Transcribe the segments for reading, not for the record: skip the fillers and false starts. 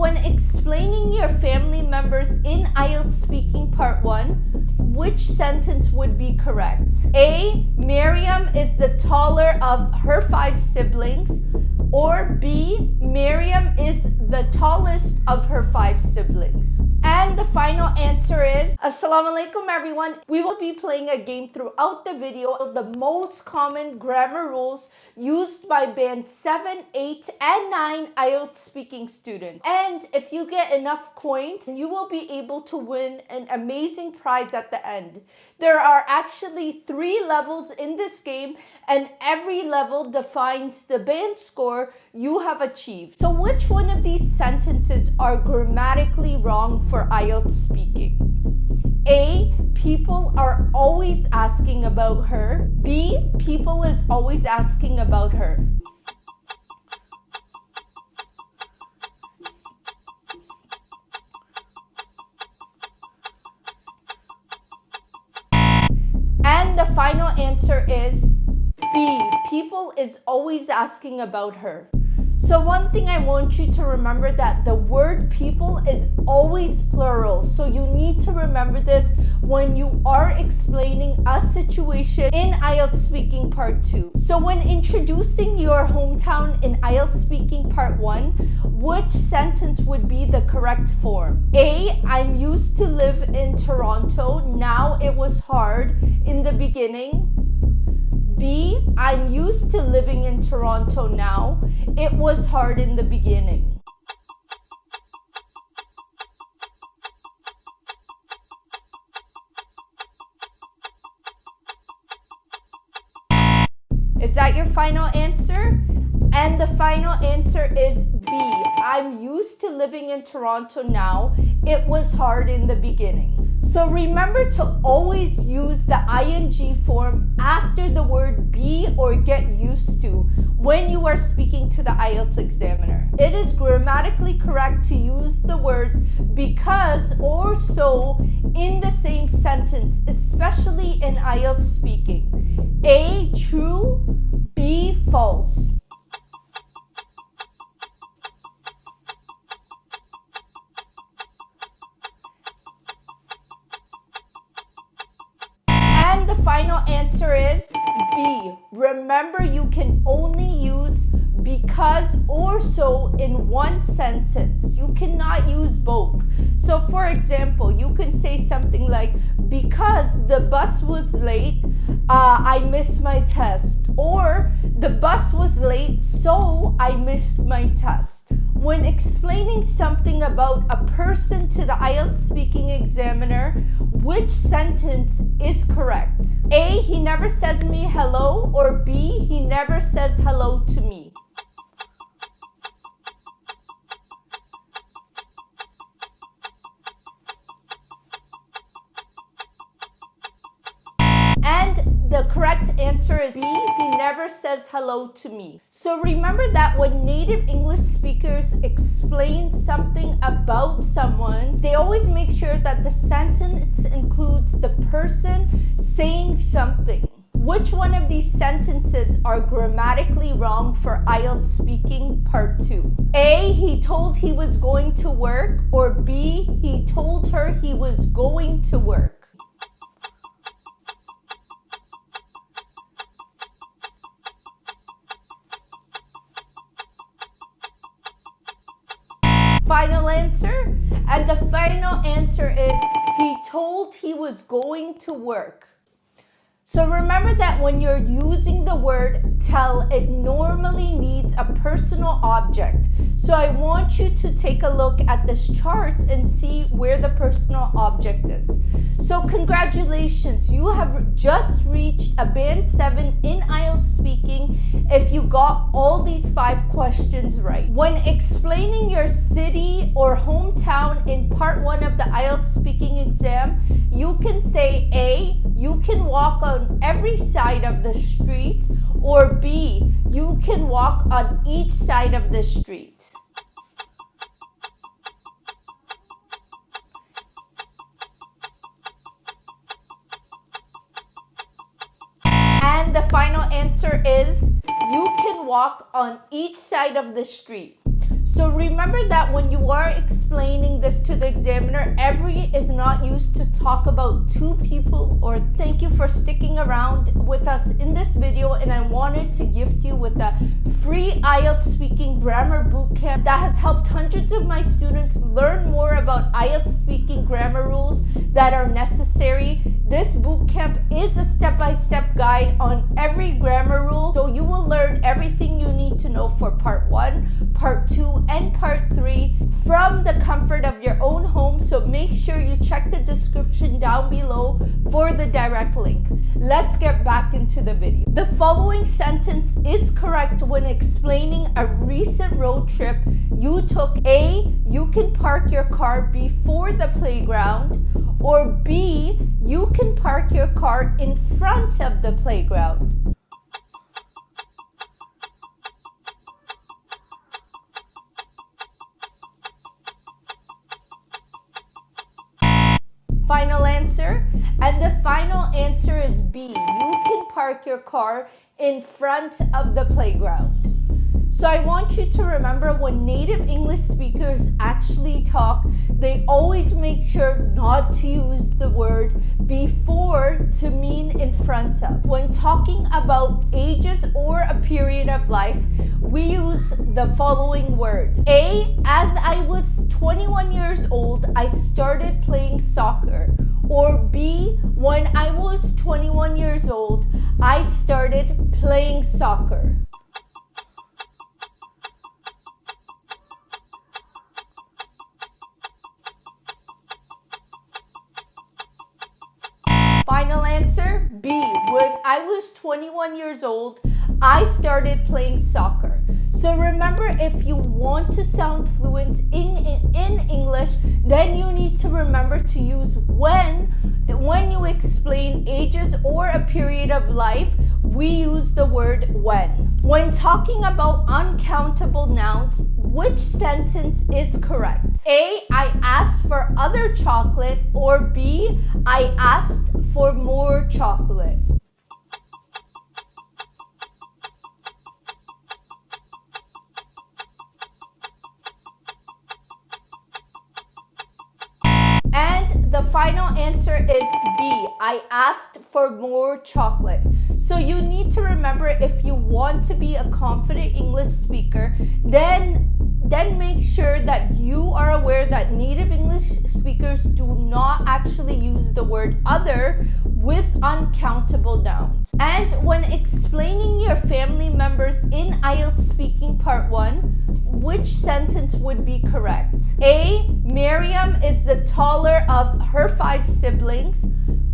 when explaining your family members in IELTS Speaking Part 1, which sentence would be correct? A. Miriam is the taller of her 5 siblings. Or B. Miriam is the tallest of her 5 siblings. And the final answer is, Assalamu alaikum everyone. We will be playing a game throughout the video of the most common grammar rules used by band 7, 8, and 9 IELTS speaking students. And if you get enough coins, you will be able to win an amazing prize at the end. There are actually 3 levels in this game, and every level defines the band score you have achieved. So which one of these sentences are grammatically wrong for IELTS speaking? A. People are always asking about her. B. People is always asking about her. And the final answer is B. People is always asking about her. So one thing I want you to remember that the word people is always plural. So you need to remember this when you are explaining a situation in IELTS Speaking Part 2. So when introducing your hometown in IELTS Speaking Part 1, which sentence would be the correct form? A. I'm used to live in Toronto. Now it was hard in the beginning. B. I'm used to living in Toronto now. It was hard in the beginning. Is that your final answer? And the final answer is B. I'm used to living in Toronto now. It was hard in the beginning. So remember to always use the ing form after the word be or get used to when you are speaking to the IELTS examiner. It is grammatically correct to use the words because or so in the same sentence, especially in IELTS speaking. A. True. B. False. And the final answer is B. Remember, you can only use because or so in one sentence. You cannot use both. So for example, you can say something like, because the bus was late, I missed my test. Or the bus was late, so I missed my test. When explaining something about a person to the IELTS speaking examiner, which sentence is correct? A. He never says me hello. Or B. He never says hello to me. And the correct answer is B. He never says hello to me. So remember that when native English speakers explain something about someone, they always make sure that the sentence includes the person saying something. Which one of these sentences are grammatically wrong for IELTS Speaking Part 2? A. He told he was going to work. Or B. He told her he was going to work. Final answer? And the final answer is he told he was going to work. So remember that when you're using the word tell, it normally needs a personal object. So I want you to take a look at this chart and see where the personal object is. So congratulations, you have just reached a band 7 in IELTS speaking if you got all these 5 questions right. When explaining your city or hometown in part 1 of the IELTS speaking exam, you can say A, you can walk on every side of the street, or B, you can walk on each side of the street. And the final answer is you can walk on each side of the street. So remember that when you are explaining this to the examiner, every is not used to talk about two people. Or thank you for sticking around with us in this video, and I wanted to gift you with a free IELTS speaking grammar bootcamp that has helped hundreds of my students learn more about IELTS speaking grammar rules that are necessary. This bootcamp is a step-by-step guide on every grammar rule, so you will learn everything you need to know for part 1, part 2, and part 3 from the comfort of your own home. So make sure you check the description down below for the direct link. Let's get back into the video. The following sentence is correct when explaining a recent road trip you took. A, you can park your car before the playground, or B, you can park your car in front of the playground. Final answer? And the final answer is B. You can park your car in front of the playground. So I want you to remember, when native English speakers actually talk, they always make sure not to use the word before to mean in front of. When talking about ages or a period of life, we use the following word. A, as I was 21 years old, I started playing soccer. Or B, when I was 21 years old, I started playing soccer. Final answer, B. When I was 21 years old, I started playing soccer. So remember, if you want to sound fluent in English, then you need to remember to use when you explain ages or a period of life. We use the word when. When talking about uncountable nouns, which sentence is correct? A, I asked for other chocolate, or B, I asked for more chocolate. And the final answer is B, I asked for more chocolate. So you need to remember, if you want to be a confident English speaker, then make sure that you are aware that native English speakers do not actually use the word other with uncountable nouns. And when explaining your family members in IELTS Speaking Part 1, which sentence would be correct? A, Miriam is the taller of her 5 siblings.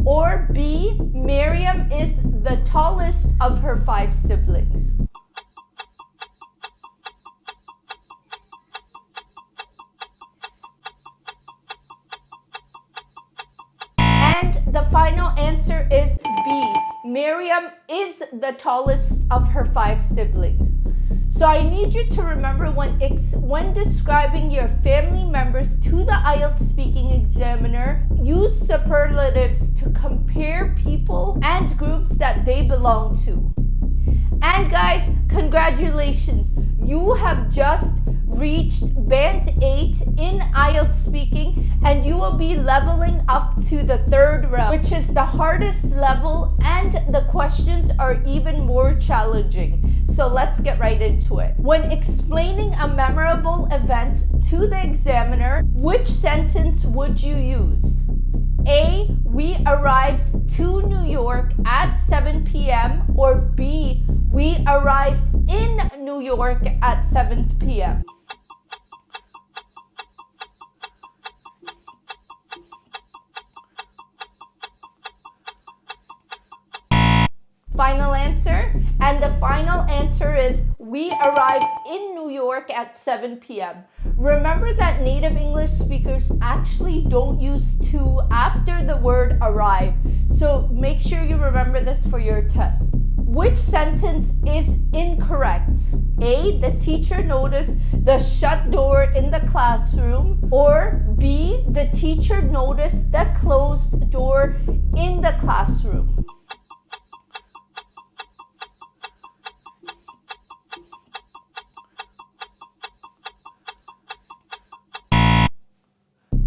Or B, Miriam is the tallest of her 5 siblings. And the final answer is B. Miriam is the tallest of her 5 siblings. So I need you to remember, when describing your family members to the IELTS speaking examiner, use superlatives to compare people and groups that they belong to. And guys, congratulations! You have just reached Band 8 in IELTS speaking, and you will be leveling up to the 3rd round, which is the hardest level, and the questions are even more challenging. So let's get right into it. When explaining a memorable event to the examiner, which sentence would you use? A, we arrived to New York at 7 p.m. Or B, we arrived in New York at 7 p.m. Final answer? And the final answer is we arrived in New York at 7 p.m. Remember that native English speakers actually don't use to after the word arrive. So make sure you remember this for your test. Which sentence is incorrect? A, the teacher noticed the shut door in the classroom. Or B, the teacher noticed the closed door in the classroom.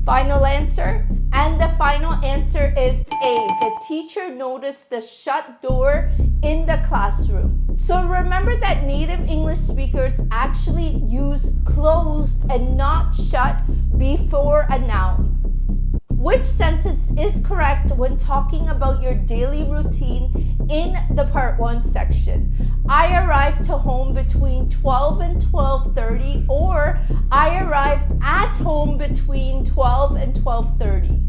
Final answer? And the final answer is A. The teacher noticed the shut door in the classroom. So remember that native English speakers actually use closed and not shut before a noun. Which sentence is correct when talking about your daily routine in the part 1 section? I arrived to home between 12 and 12:30, or I arrived at home between 12 and 12:30.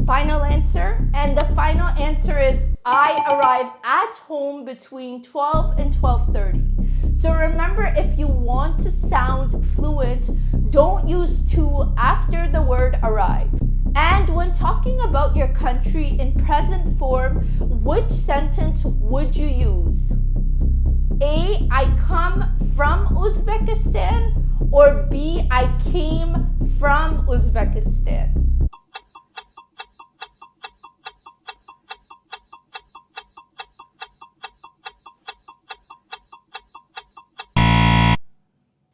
Final answer? And the final answer is I arrive at home between 12 and 12:30. So remember, if you want to sound fluent, don't use to after the word arrive. And when talking about your country in present form, which sentence would you use? A. I come from Uzbekistan, or B. I came from Uzbekistan.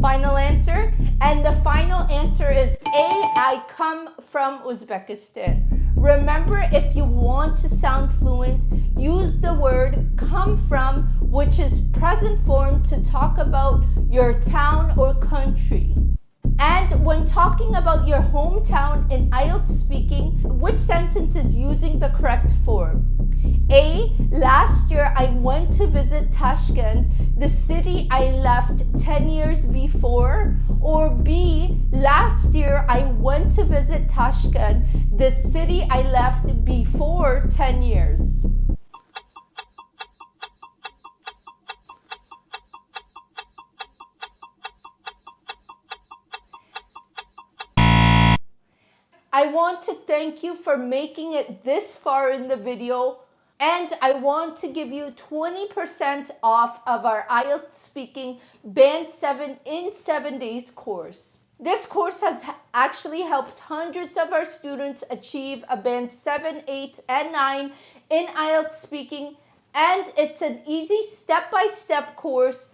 Final answer? And the final answer is A. I come from Uzbekistan. Remember, if you want to sound fluent, use the word come from, which is present form, to talk about your town or country. And when talking about your hometown in IELTS speaking, which sentence is using the correct form? A. Last year I went to visit Tashkent, the city I left 10 years before. Or B. Last year I went to visit Tashkent, the city I left before 10 years. I want to thank you for making it this far in the video, and I want to give you 20% off of our IELTS Speaking Band 7 in 7 days course. This course has actually helped hundreds of our students achieve a Band 7, 8, and 9 in IELTS Speaking, and it's an easy step-by-step course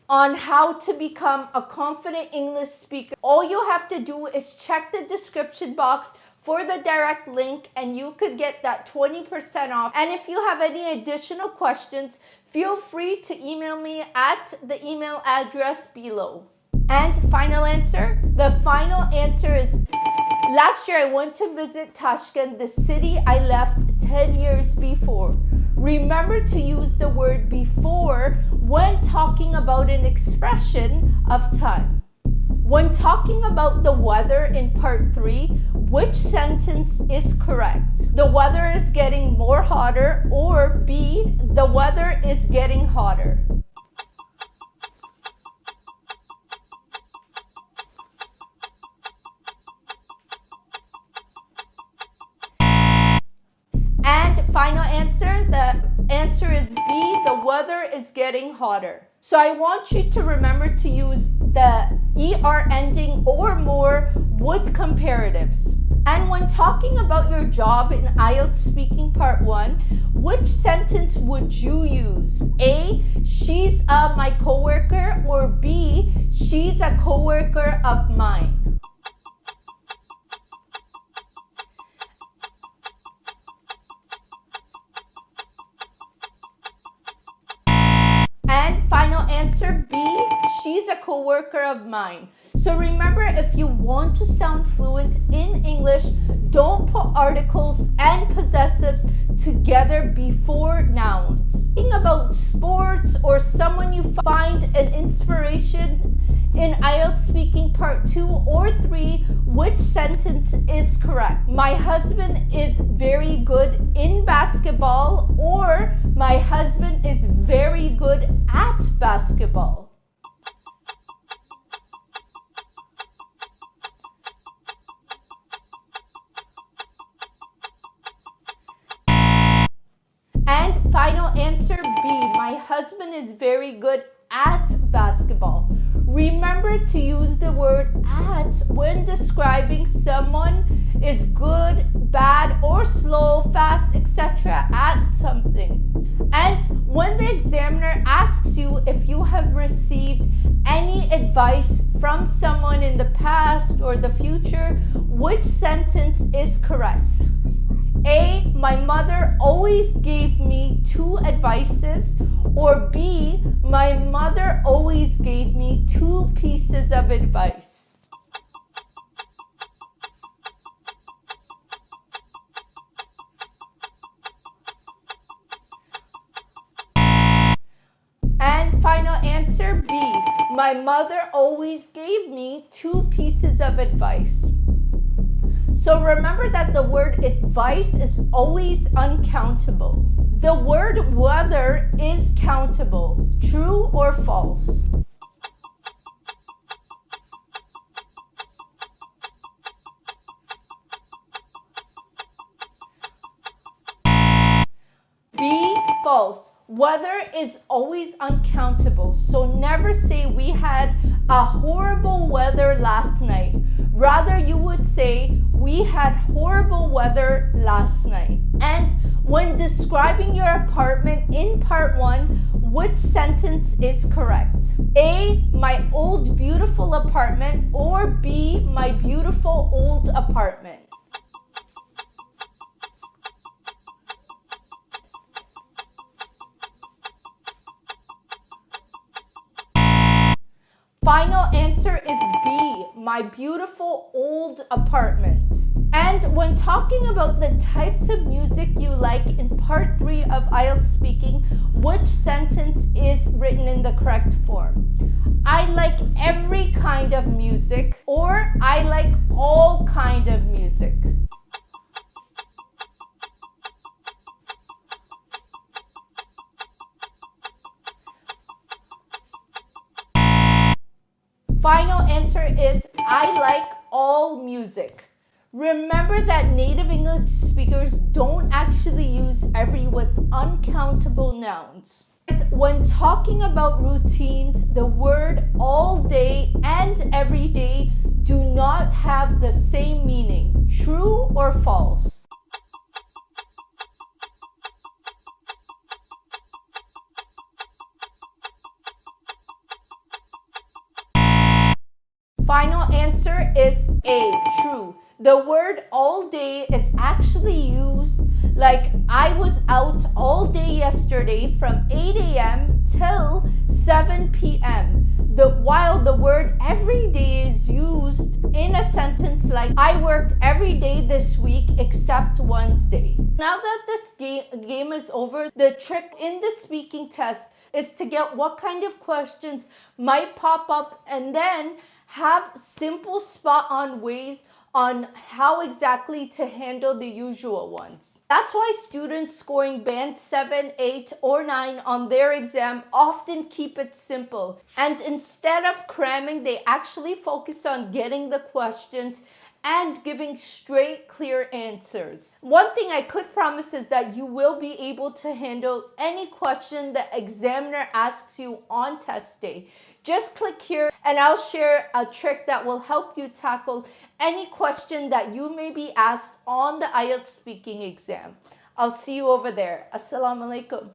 on how to become a confident English speaker. All you have to do is check the description box for the direct link and you could get that 20% off. And if you have any additional questions, feel free to email me at the email address below. And final answer? The final answer is last year I went to visit Tashkent, the city I left 10 years before. Remember to use the word before when talking about an expression of time. When talking about the weather in part 3, which sentence is correct? The weather is getting more hotter, or B, the weather is getting hotter. And final answer, the answer is B, the weather is getting hotter. So I want you to remember to use the ER ending or more with comparatives. And when talking about your job in IELTS Speaking Part 1, which sentence would you use? A, she's my coworker, or B, she's a coworker of mine. And final answer, B, she's a coworker of mine. So remember, if you want to sound fluent in English, don't put articles and possessives together before nouns. Thinking about sports or someone you find an inspiration in IELTS Speaking Part 2 or 3, which sentence is correct? My husband is very good in basketball, or my husband is very good at basketball. And final answer B, my husband is very good at basketball. Remember to use the word at when describing someone is good, bad, or slow, fast, etc. at something. And When the examiner asks you if you have received any advice from someone in the past or the future, which sentence is correct? A, my mother always gave me 2 advices, or B, my mother always gave me 2 pieces of advice. And final answer, B, my mother always gave me 2 pieces of advice. So remember that the word advice is always uncountable. The word whether is countable. True or false? B, false. Weather is always uncountable. So never say we had a horrible weather last night. Rather, you would say we had horrible weather last night. And when describing your apartment in part 1, which sentence is correct? A, my old beautiful apartment, or B, my beautiful old apartment? Final answer is B, my beautiful old apartment. And when talking about the types of music you like in part 3 of IELTS Speaking, which sentence is written in the correct form? I like every kind of music, or I like all kind of music. Final answer is I like all music. Remember that native English speakers don't actually use every with uncountable nouns. When talking about routines, the word all day and every day do not have the same meaning. True or false? Final answer is A, true. The word all day is actually used like I was out all day yesterday from 8 a.m. till 7 p.m. While the word every day is used in a sentence like I worked every day this week except Wednesday. Now that this game is over, the trick in the speaking test is to get what kind of questions might pop up and then have simple spot-on ways on how exactly to handle the usual ones. That's why students scoring band 7, 8, or 9 on their exam often keep it simple. And instead of cramming, they actually focus on getting the questions and giving straight, clear answers. One thing I could promise is that you will be able to handle any question the examiner asks you on test day. Just click here and I'll share a trick that will help you tackle any question that you may be asked on the IELTS speaking exam. I'll see you over there. Assalamu alaikum.